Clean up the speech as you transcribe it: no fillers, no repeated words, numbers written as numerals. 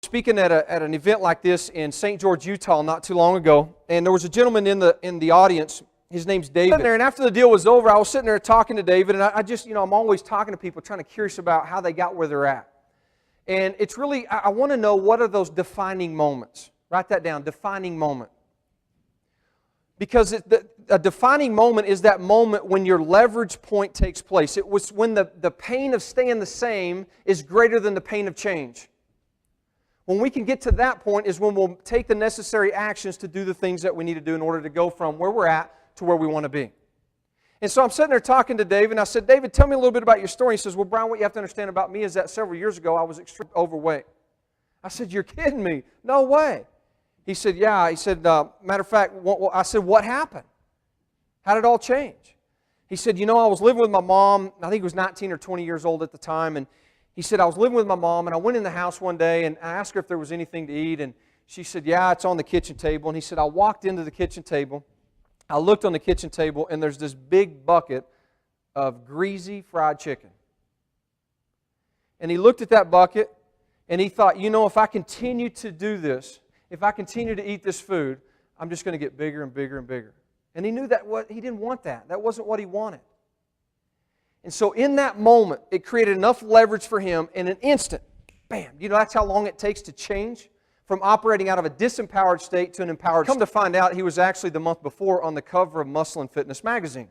speaking at an event like this in St. George, Utah not too long ago, and there was a gentleman in the audience. His name's David. And after the deal was over, I was sitting there talking to David, and I just, I'm always talking to people, trying to curious about how they got where they're at. And it's really, I want to know, what are those defining moments? Write that down, defining moment. Because a defining moment is that moment when your leverage point takes place. It was when the pain of staying the same is greater than the pain of change. When we can get to that point is when we'll take the necessary actions to do the things that we need to do in order to go from where we're at to where we want to be. And so I'm sitting there talking to David, and I said, David, tell me a little bit about your story. He says, well, Bryan, what you have to understand about me is that several years ago I was extremely overweight. I said, you're kidding me. No way. He said, yeah. He said, matter of fact, I said, what happened? How did it all change? He said, I was living with my mom. I think he was 19 or 20 years old at the time. And he said, I was living with my mom, and I went in the house one day, and I asked her if there was anything to eat. And she said, yeah, it's on the kitchen table. And he said, I walked into the kitchen table. I looked on the kitchen table, and there's this big bucket of greasy fried chicken. And he looked at that bucket, and he thought, if I continue to do this, if I continue to eat this food, I'm just going to get bigger and bigger and bigger. And he knew that he didn't want that. That wasn't what he wanted. And so in that moment, it created enough leverage for him in an instant. Bam! That's how long it takes to change from operating out of a disempowered state to an empowered state. Come to find out, he was actually the month before on the cover of Muscle and Fitness magazine.